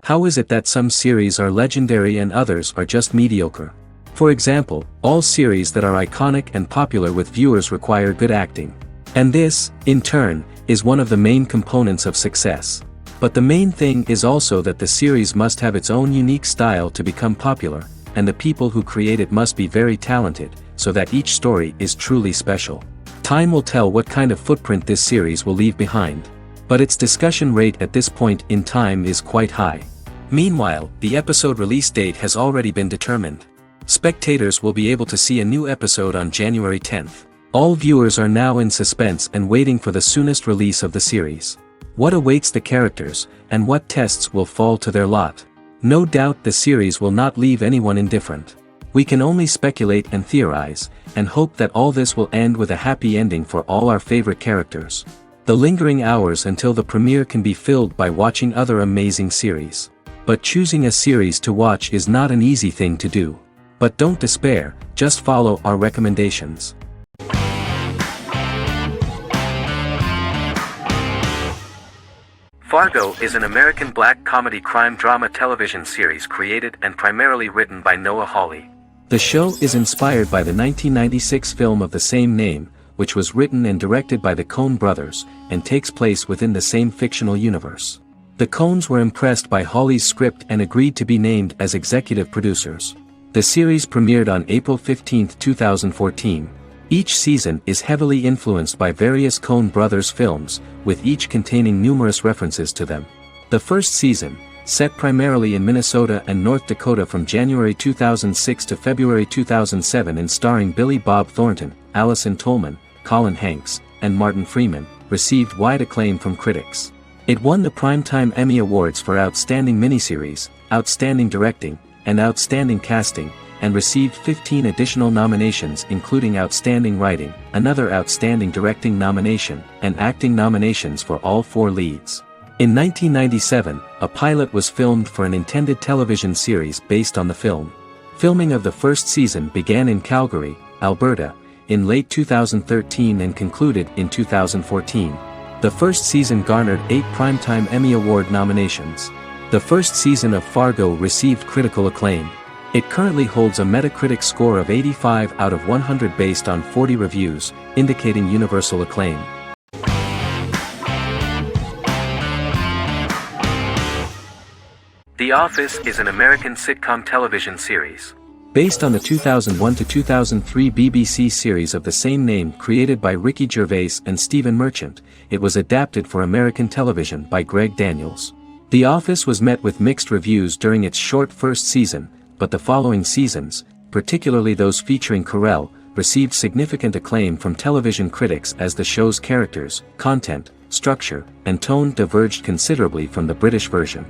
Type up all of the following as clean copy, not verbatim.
How is it that some series are legendary and others are just mediocre? For example, all series that are iconic and popular with viewers require good acting. And this, in turn, is one of the main components of success. But the main thing is also that the series must have its own unique style to become popular, and the people who create it must be very talented, so that each story is truly special. Time will tell what kind of footprint this series will leave behind. But its discussion rate at this point in time is quite high. Meanwhile, the episode release date has already been determined. Spectators will be able to see a new episode on January 10th. All viewers are now in suspense and waiting for the soonest release of the series. What awaits the characters, and what tests will fall to their lot? No doubt the series will not leave anyone indifferent. We can only speculate and theorize, and hope that all this will end with a happy ending for all our favorite characters. The lingering hours until the premiere can be filled by watching other amazing series. But choosing a series to watch is not an easy thing to do. But don't despair, just follow our recommendations. Fargo is an American black comedy crime drama television series created and primarily written by Noah Hawley. The show is inspired by the 1996 film of the same name, which was written and directed by the Coen brothers, and takes place within the same fictional universe. The Coens were impressed by Hawley's script and agreed to be named as executive producers. The series premiered on April 15, 2014. Each season is heavily influenced by various Coen brothers films, with each containing numerous references to them. The first season, set primarily in Minnesota and North Dakota from January 2006 to February 2007 and starring Billy Bob Thornton, Allison Tolman, Colin Hanks, and Martin Freeman, received wide acclaim from critics. It won the Primetime Emmy Awards for Outstanding Miniseries, Outstanding Directing, and Outstanding Casting, and received 15 additional nominations including Outstanding Writing, another Outstanding Directing nomination, and acting nominations for all 4 leads. In 1997, a pilot was filmed for an intended television series based on the film. Filming of the first season began in Calgary, Alberta, in late 2013 and concluded in 2014. The first season garnered 8 Primetime Emmy Award nominations. The first season of Fargo received critical acclaim. It currently holds a Metacritic score of 85 out of 100 based on 40 reviews, indicating universal acclaim. The Office is an American sitcom television series. Based on the 2001 to 2003 BBC series of the same name created by Ricky Gervais and Stephen Merchant, it was adapted for American television by Greg Daniels. The Office was met with mixed reviews during its short first season, but the following seasons, particularly those featuring Carell, received significant acclaim from television critics as the show's characters, content, structure, and tone diverged considerably from the British version.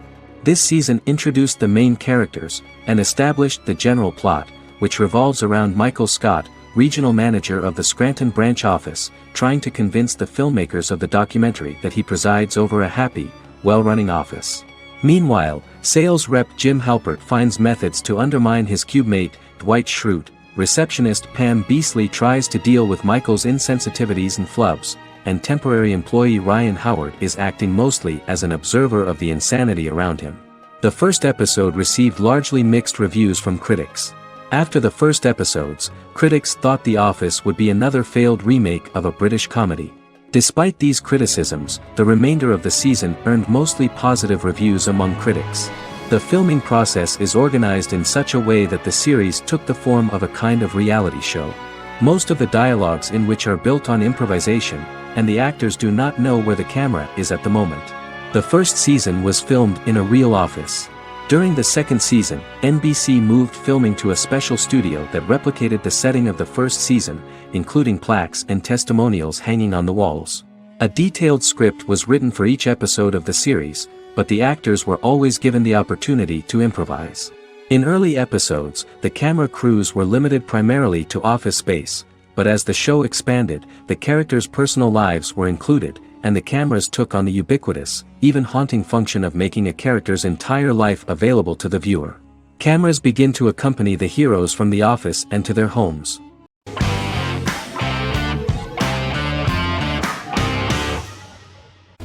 This season introduced the main characters, and established the general plot, which revolves around Michael Scott, regional manager of the Scranton branch office, trying to convince the filmmakers of the documentary that he presides over a happy, well-running office. Meanwhile, sales rep Jim Halpert finds methods to undermine his cubemate, Dwight Schrute. Receptionist Pam Beasley tries to deal with Michael's insensitivities and flubs, and temporary employee Ryan Howard is acting mostly as an observer of the insanity around him. The first episode received largely mixed reviews from critics. After the first episodes, critics thought The Office would be another failed remake of a British comedy. Despite these criticisms, the remainder of the season earned mostly positive reviews among critics. The filming process is organized in such a way that the series took the form of a kind of reality show. Most of the dialogues in which are built on improvisation, and the actors do not know where the camera is at the moment. The first season was filmed in a real office. During the second season, NBC moved filming to a special studio that replicated the setting of the first season, including plaques and testimonials hanging on the walls. A detailed script was written for each episode of the series, but the actors were always given the opportunity to improvise. In early episodes, the camera crews were limited primarily to office space, but as the show expanded, the characters' personal lives were included, and the cameras took on the ubiquitous, even haunting function of making a character's entire life available to the viewer. Cameras begin to accompany the heroes from the office and to their homes.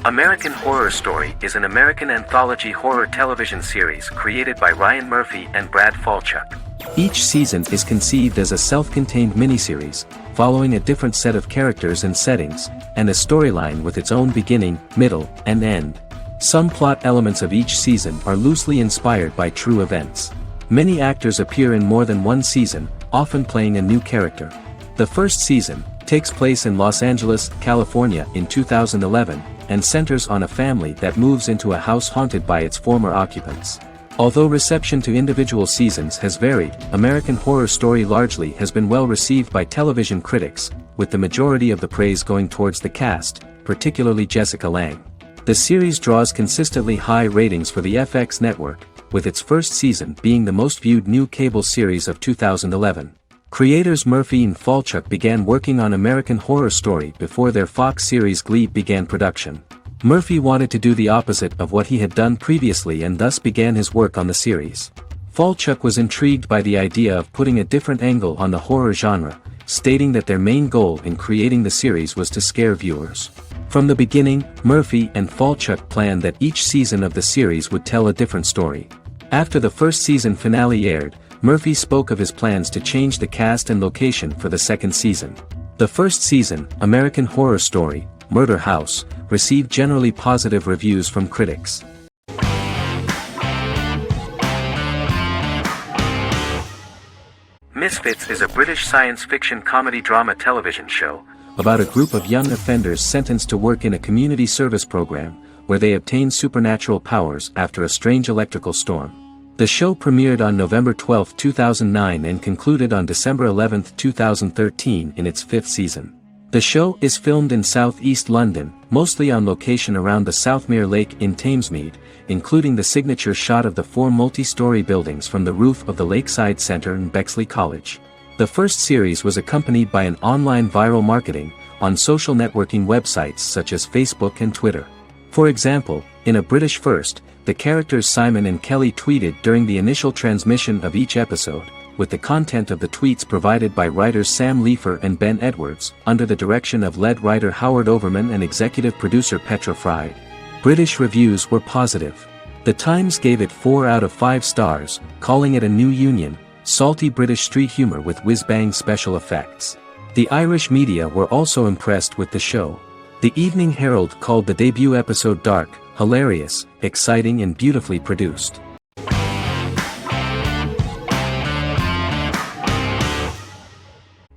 American Horror Story is an American anthology horror television series created by Ryan Murphy and Brad Falchuk. Each season is conceived as a self-contained miniseries, following a different set of characters and settings, and a storyline with its own beginning, middle, and end. Some plot elements of each season are loosely inspired by true events. Many actors appear in more than one season, often playing a new character. The first season takes place in Los Angeles, California in 2011, and centers on a family that moves into a house haunted by its former occupants. Although reception to individual seasons has varied, American Horror Story largely has been well received by television critics, with the majority of the praise going towards the cast, particularly Jessica Lange. The series draws consistently high ratings for the FX network, with its first season being the most viewed new cable series of 2011. Creators Murphy and Falchuk began working on American Horror Story before their Fox series Glee began production. Murphy wanted to do the opposite of what he had done previously and thus began his work on the series. Falchuk was intrigued by the idea of putting a different angle on the horror genre, stating that their main goal in creating the series was to scare viewers. From the beginning, Murphy and Falchuk planned that each season of the series would tell a different story. After the first season finale aired, Murphy spoke of his plans to change the cast and location for the second season. The first season, American Horror Story, Murder House, received generally positive reviews from critics. Misfits is a British science fiction comedy drama television show about a group of young offenders sentenced to work in a community service program, where they obtain supernatural powers after a strange electrical storm. The show premiered on November 12, 2009 and concluded on December 11, 2013 in its fifth season. The show is filmed in southeast London, mostly on location around the Southmere Lake in Thamesmead, including the signature shot of the four multi-story buildings from the roof of the Lakeside Centre in Bexley College. The first series was accompanied by an online viral marketing on social networking websites such as Facebook and Twitter. For example, in a British first, the characters Simon and Kelly tweeted during the initial transmission of each episode, with the content of the tweets provided by writers Sam Leifer and Ben Edwards, under the direction of lead writer Howard Overman and executive producer Petra Fried. British reviews were positive. The Times gave it 4 out of 5 stars, calling it a new union, salty British street humour with whiz-bang special effects. The Irish media were also impressed with the show. The Evening Herald called the debut episode dark, hilarious, exciting and beautifully produced.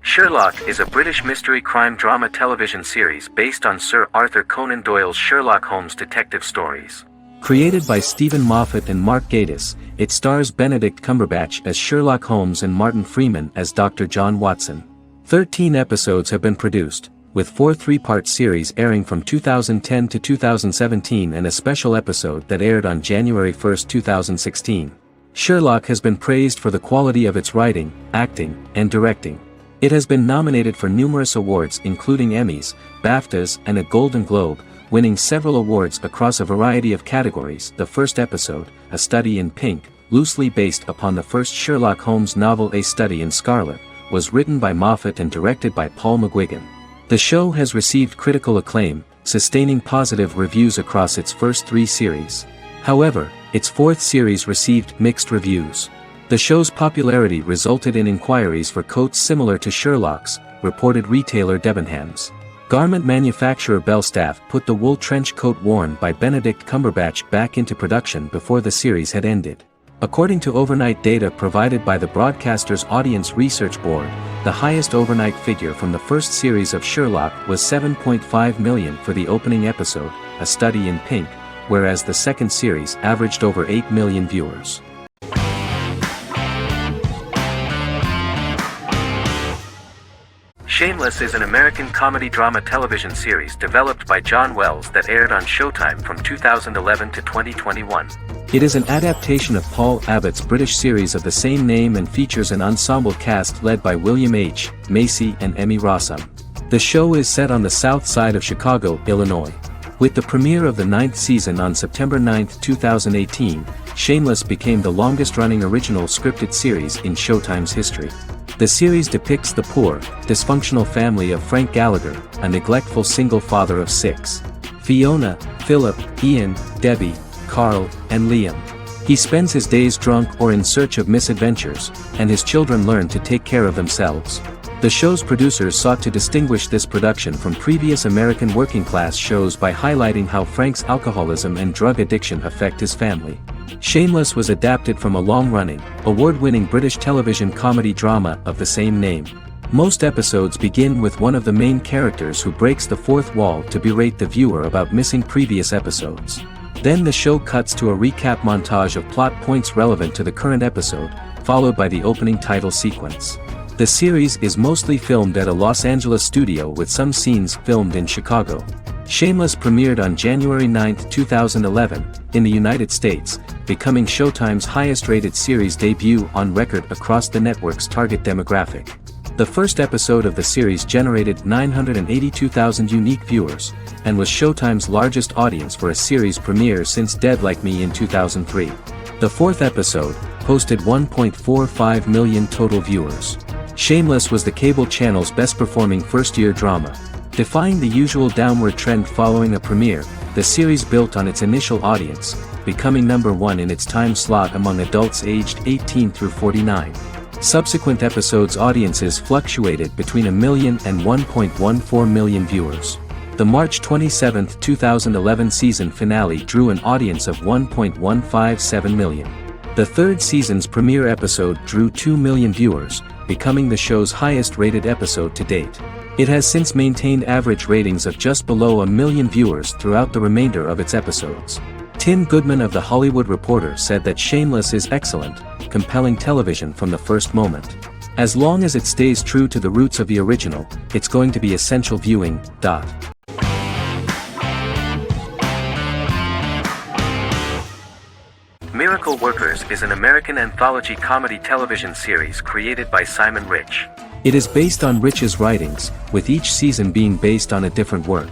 Sherlock is a British mystery crime drama television series based on Sir Arthur Conan Doyle's Sherlock Holmes detective stories. Created by Stephen Moffat and Mark Gatiss, it stars Benedict Cumberbatch as Sherlock Holmes and Martin Freeman as Dr. John Watson. 13 episodes have been produced, with 4 three-part series airing from 2010 to 2017 and a special episode that aired on January 1, 2016. Sherlock has been praised for the quality of its writing, acting, and directing. It has been nominated for numerous awards including Emmys, BAFTAs, and a Golden Globe, winning several awards across a variety of categories. The first episode, A Study in Pink, loosely based upon the first Sherlock Holmes novel A Study in Scarlet, was written by Moffat and directed by Paul McGuigan. The show has received critical acclaim, sustaining positive reviews across its first 3 series. However, its 4th series received mixed reviews. The show's popularity resulted in inquiries for coats similar to Sherlock's, reported retailer Debenhams. Garment manufacturer Belstaff put the wool trench coat worn by Benedict Cumberbatch back into production before the series had ended. According to overnight data provided by the broadcaster's Audience Research Board, the highest overnight figure from the first series of Sherlock was 7.5 million for the opening episode, A Study in Pink, whereas the second series averaged over 8 million viewers. Shameless is an American comedy drama television series developed by John Wells that aired on Showtime from 2011 to 2021. It is an adaptation of Paul Abbott's British series of the same name and features an ensemble cast led by William H. Macy and Emmy Rossum. The show is set on the south side of Chicago, Illinois. With the premiere of the 9th season on September 9, 2018, Shameless became the longest-running original scripted series in Showtime's history. The series depicts the poor, dysfunctional family of Frank Gallagher, a neglectful single father of 6. Fiona, Philip, Ian, Debbie, Carl, and Liam. He spends his days drunk or in search of misadventures, and his children learn to take care of themselves. The show's producers sought to distinguish this production from previous American working-class shows by highlighting how Frank's alcoholism and drug addiction affect his family. Shameless was adapted from a long-running, award-winning British television comedy drama of the same name. Most episodes begin with one of the main characters who breaks the fourth wall to berate the viewer about missing previous episodes. Then the show cuts to a recap montage of plot points relevant to the current episode, followed by the opening title sequence. The series is mostly filmed at a Los Angeles studio with some scenes filmed in Chicago. Shameless premiered on January 9, 2011, in the United States, becoming Showtime's highest-rated series debut on record across the network's target demographic. The first episode of the series generated 982,000 unique viewers, and was Showtime's largest audience for a series premiere since Dead Like Me in 2003. The fourth episode posted 1.45 million total viewers. Shameless was the cable channel's best-performing first-year drama. Defying the usual downward trend following a premiere, the series built on its initial audience, becoming number one in its time slot among adults aged 18 through 49. Subsequent episodes' audiences fluctuated between 1 million and 1.14 million viewers. The March 27, 2011 season finale drew an audience of 1.157 million. The third season's premiere episode drew 2 million viewers, becoming the show's highest-rated episode to date. It has since maintained average ratings of just below 1 million viewers throughout the remainder of its episodes. Tim Goodman of The Hollywood Reporter said that Shameless is excellent, compelling television from the first moment. As long as it stays true to the roots of the original, it's going to be essential viewing. Miracle Workers is an American anthology comedy television series created by Simon Rich. It is based on Rich's writings, with each season being based on a different work.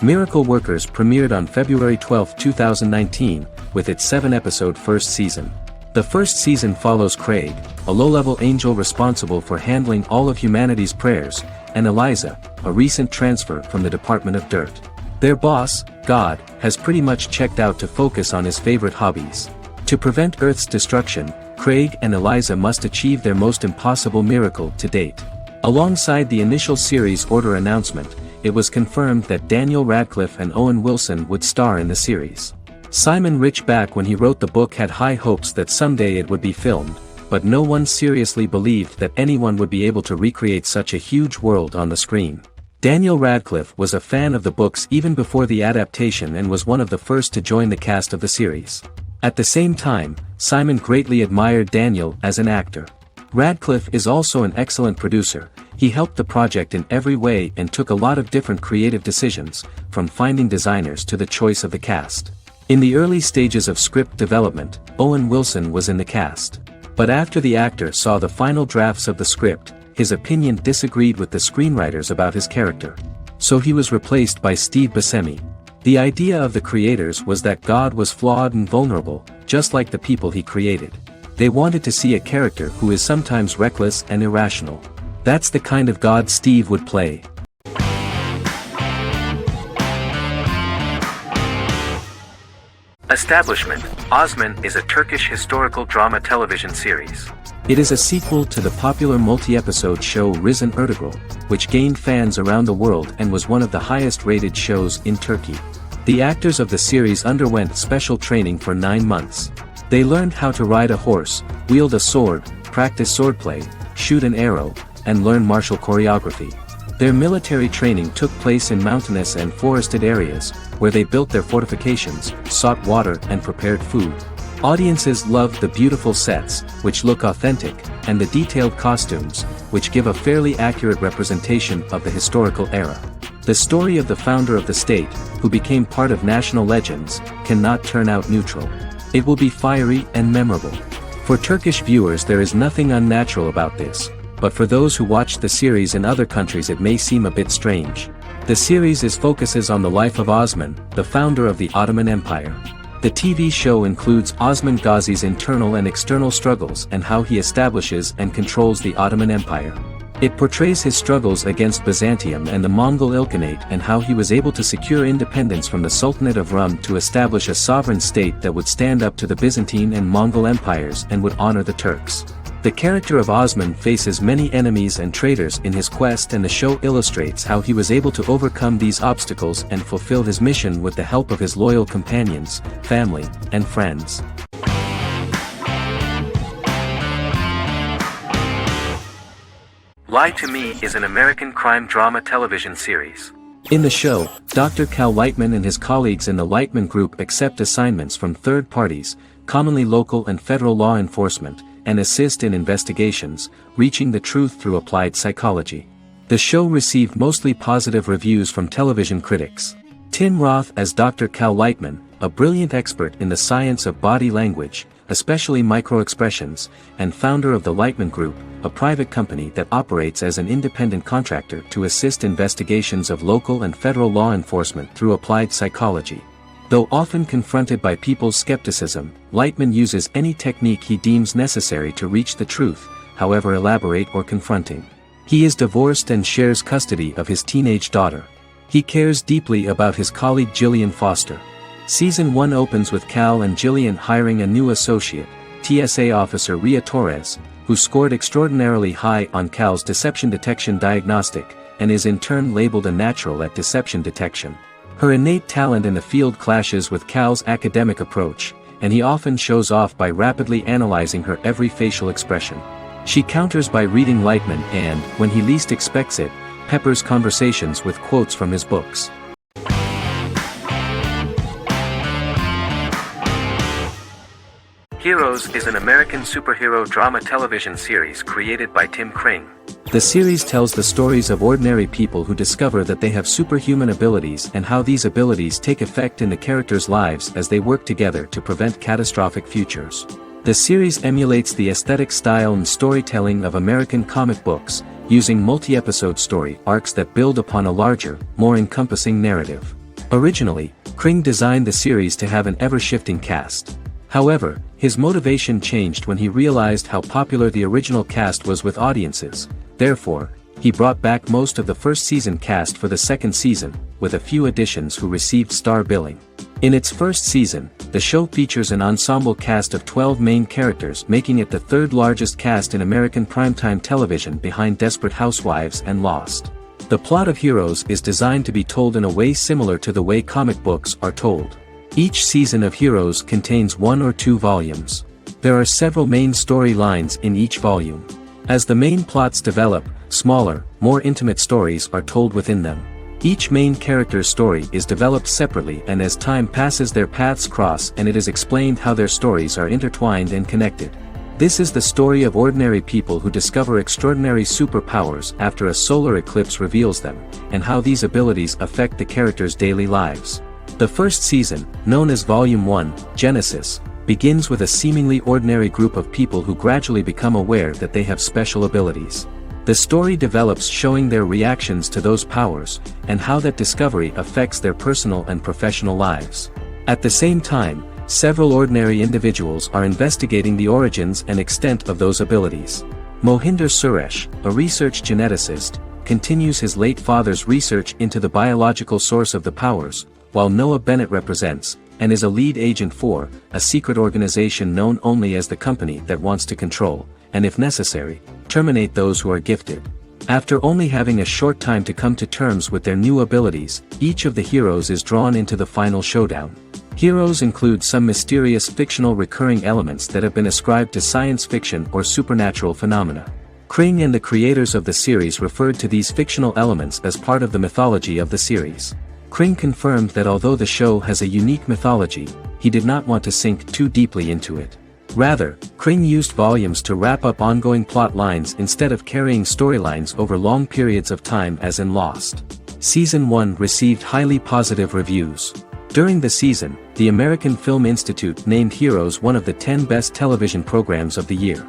Miracle Workers premiered on February 12, 2019, with its 7-episode first season. The first season follows Craig, a low-level angel responsible for handling all of humanity's prayers, and Eliza, a recent transfer from the Department of Dirt. Their boss, God, has pretty much checked out to focus on his favorite hobbies. To prevent Earth's destruction, Craig and Eliza must achieve their most impossible miracle to date. Alongside the initial series order announcement, it was confirmed that Daniel Radcliffe and Owen Wilson would star in the series. Simon Rich back when he wrote the book had high hopes that someday it would be filmed, but no one seriously believed that anyone would be able to recreate such a huge world on the screen. Daniel Radcliffe was a fan of the books even before the adaptation and was one of the first to join the cast of the series. At the same time, Simon greatly admired Daniel as an actor. Radcliffe is also an excellent producer. He helped the project in every way and took a lot of different creative decisions, from finding designers to the choice of the cast. In the early stages of script development, Owen Wilson was in the cast. But after the actor saw the final drafts of the script, his opinion disagreed with the screenwriters about his character. So he was replaced by Steve Buscemi. The idea of the creators was that God was flawed and vulnerable, just like the people he created. They wanted to see a character who is sometimes reckless and irrational. That's the kind of God Steve would play. Establishment: Osman is a Turkish historical drama television series. It is a sequel to the popular multi-episode show Risen Ertugrul, which gained fans around the world and was one of the highest-rated shows in Turkey. The actors of the series underwent special training for 9 months. They learned how to ride a horse, wield a sword, practice swordplay, shoot an arrow, and learn martial choreography. Their military training took place in mountainous and forested areas, where they built their fortifications, sought water and prepared food. Audiences loved the beautiful sets, which look authentic, and the detailed costumes, which give a fairly accurate representation of the historical era. The story of the founder of the state, who became part of national legends, cannot turn out neutral. It will be fiery and memorable. For Turkish viewers there is nothing unnatural about this, but for those who watched the series in other countries it may seem a bit strange. The series focuses on the life of Osman, the founder of the Ottoman Empire. The TV show includes Osman Ghazi's internal and external struggles and how he establishes and controls the Ottoman Empire. It portrays his struggles against Byzantium and the Mongol Ilkhanate and how he was able to secure independence from the Sultanate of Rum to establish a sovereign state that would stand up to the Byzantine and Mongol empires and would honor the Turks. The character of Osman faces many enemies and traitors in his quest, and the show illustrates how he was able to overcome these obstacles and fulfill his mission with the help of his loyal companions, family, and friends. Lie to Me is an American crime drama television series. In the show, Dr. Cal Lightman and his colleagues in the Lightman Group accept assignments from third parties, commonly local and federal law enforcement, and assist in investigations, reaching the truth through applied psychology. The show received mostly positive reviews from television critics. Tim Roth as Dr. Cal Lightman, a brilliant expert in the science of body language, especially microexpressions, and founder of the Lightman Group, a private company that operates as an independent contractor to assist investigations of local and federal law enforcement through applied psychology. Though often confronted by people's skepticism, Lightman uses any technique he deems necessary to reach the truth, however elaborate or confronting. He is divorced and shares custody of his teenage daughter. He cares deeply about his colleague Gillian Foster. Season 1 opens with Cal and Gillian hiring a new associate, TSA officer Ria Torres, who scored extraordinarily high on Cal's deception detection diagnostic, and is in turn labeled a natural at deception detection. Her innate talent in the field clashes with Cal's academic approach, and he often shows off by rapidly analyzing her every facial expression. She counters by reading Lightman and, when he least expects it, peppers conversations with quotes from his books. Heroes is an American superhero drama television series created by Tim Kring. The series tells the stories of ordinary people who discover that they have superhuman abilities and how these abilities take effect in the characters' lives as they work together to prevent catastrophic futures. The series emulates the aesthetic style and storytelling of American comic books, using multi-episode story arcs that build upon a larger, more encompassing narrative. Originally, Kring designed the series to have an ever-shifting cast. However, his motivation changed when he realized how popular the original cast was with audiences. Therefore, he brought back most of the first season cast for the second season, with a few additions who received star billing. In its first season, the show features an ensemble cast of 12 main characters, making it the third largest cast in American primetime television behind Desperate Housewives and Lost. The plot of Heroes is designed to be told in a way similar to the way comic books are told. Each season of Heroes contains 1 or 2 volumes. There are several main storylines in each volume. As the main plots develop, smaller, more intimate stories are told within them. Each main character's story is developed separately, and as time passes their paths cross and it is explained how their stories are intertwined and connected. This is the story of ordinary people who discover extraordinary superpowers after a solar eclipse reveals them, and how these abilities affect the characters' daily lives. The first season, known as Volume 1, Genesis, begins with a seemingly ordinary group of people who gradually become aware that they have special abilities. The story develops showing their reactions to those powers, and how that discovery affects their personal and professional lives. At the same time, several ordinary individuals are investigating the origins and extent of those abilities. Mohinder Suresh, a research geneticist, continues his late father's research into the biological source of the powers, while Noah Bennett represents, and is a lead agent for, a secret organization known only as the company that wants to control, and if necessary, terminate those who are gifted. After only having a short time to come to terms with their new abilities, each of the heroes is drawn into the final showdown. Heroes include some mysterious fictional recurring elements that have been ascribed to science fiction or supernatural phenomena. Kring and the creators of the series referred to these fictional elements as part of the mythology of the series. Kring confirmed that although the show has a unique mythology, he did not want to sink too deeply into it. Rather, Kring used volumes to wrap up ongoing plot lines instead of carrying storylines over long periods of time as in Lost. Season 1 received highly positive reviews. During the season, the American Film Institute named Heroes one of the 10 best television programs of the year.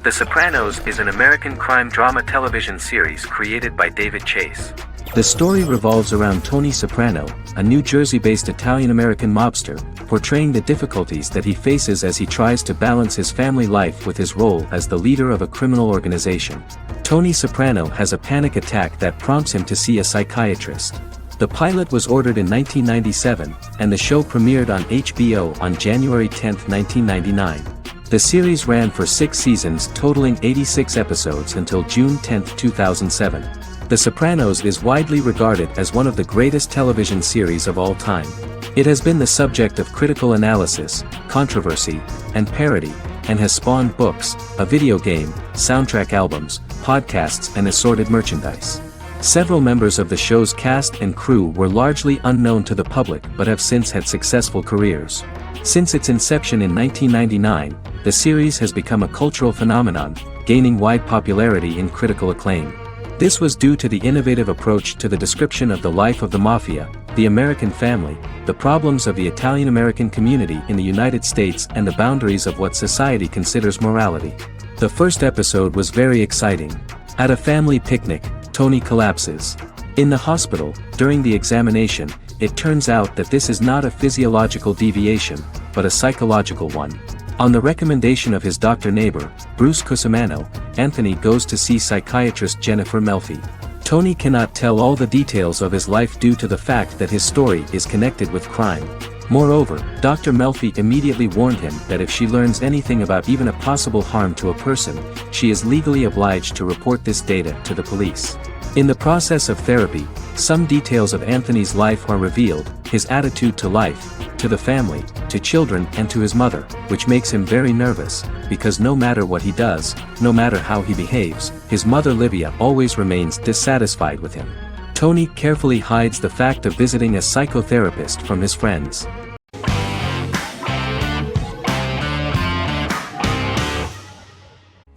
The Sopranos is an American crime drama television series created by David Chase. The story revolves around Tony Soprano, a New Jersey-based Italian-American mobster, portraying the difficulties that he faces as he tries to balance his family life with his role as the leader of a criminal organization. Tony Soprano has a panic attack that prompts him to see a psychiatrist. The pilot was ordered in 1997, and the show premiered on HBO on January 10, 1999. The series ran for 6 seasons totaling 86 episodes until June 10, 2007. The Sopranos is widely regarded as one of the greatest television series of all time. It has been the subject of critical analysis, controversy, and parody, and has spawned books, a video game, soundtrack albums, podcasts and assorted merchandise. Several members of the show's cast and crew were largely unknown to the public but have since had successful careers. Since its inception in 1999, the series has become a cultural phenomenon, gaining wide popularity and critical acclaim. This was due to the innovative approach to the description of the life of the mafia, the American family, the problems of the Italian-American community in the United States and the boundaries of what society considers morality. The first episode was very exciting. At a family picnic, Tony collapses. In the hospital, during the examination, it turns out that this is not a physiological deviation, but a psychological one. On the recommendation of his doctor neighbor, Bruce Cusimano, Anthony goes to see psychiatrist Jennifer Melfi. Tony cannot tell all the details of his life due to the fact that his story is connected with crime. Moreover, Dr. Melfi immediately warned him that if she learns anything about even a possible harm to a person, she is legally obliged to report this data to the police. In the process of therapy, some details of Anthony's life are revealed, his attitude to life, to the family, to children and to his mother, which makes him very nervous, because no matter what he does, no matter how he behaves, his mother Livia always remains dissatisfied with him. Tony carefully hides the fact of visiting a psychotherapist from his friends.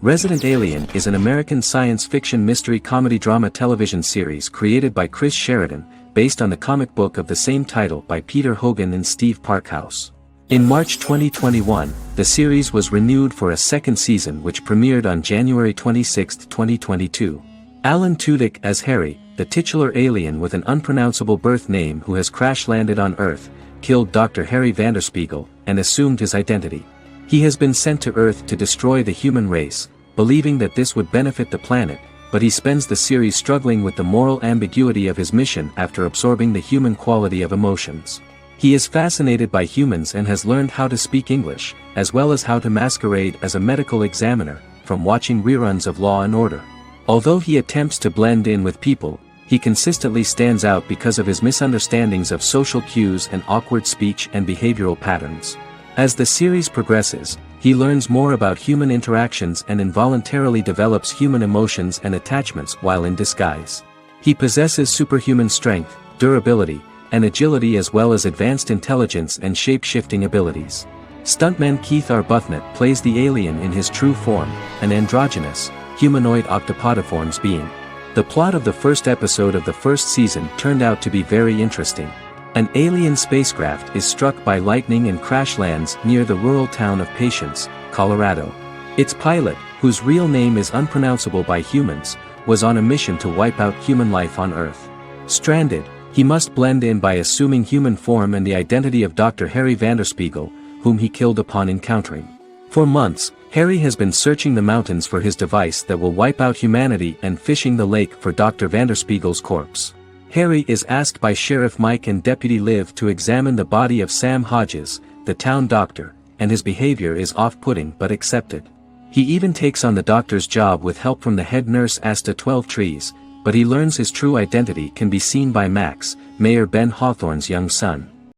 Resident Alien is an American science fiction mystery comedy drama television series created by Chris Sheridan, based on the comic book of the same title by Peter Hogan and Steve Parkhouse. In March 2021, the series was renewed for a second season which premiered on January 26, 2022. Alan Tudyk as Harry, the titular alien with an unpronounceable birth name who has crash-landed on Earth, killed Dr. Harry Vanderspiegel, and assumed his identity. He has been sent to Earth to destroy the human race, believing that this would benefit the planet, but he spends the series struggling with the moral ambiguity of his mission after absorbing the human quality of emotions. He is fascinated by humans and has learned how to speak English, as well as how to masquerade as a medical examiner, from watching reruns of Law and Order. Although he attempts to blend in with people, he consistently stands out because of his misunderstandings of social cues and awkward speech and behavioral patterns. As the series progresses, he learns more about human interactions and involuntarily develops human emotions and attachments while in disguise. He possesses superhuman strength, durability, and agility as well as advanced intelligence and shape-shifting abilities. Stuntman Keith Arbuthnot plays the alien in his true form, an androgynous, humanoid octopodiforms being. The plot of the first episode of the first season turned out to be very interesting. An alien spacecraft is struck by lightning and crash lands near the rural town of Patience, Colorado. Its pilot, whose real name is unpronounceable by humans, was on a mission to wipe out human life on Earth. Stranded, he must blend in by assuming human form and the identity of Dr. Harry Vanderspiegel, whom he killed upon encountering. For months, Harry has been searching the mountains for his device that will wipe out humanity and fishing the lake for Dr. Vanderspiegel's corpse. Harry is asked by Sheriff Mike and Deputy Liv to examine the body of Sam Hodges, the town doctor, and his behavior is off-putting but accepted. He even takes on the doctor's job with help from the head nurse Asta 12 Trees, but he learns his true identity can be seen by Max, Mayor Ben Hawthorne's young son.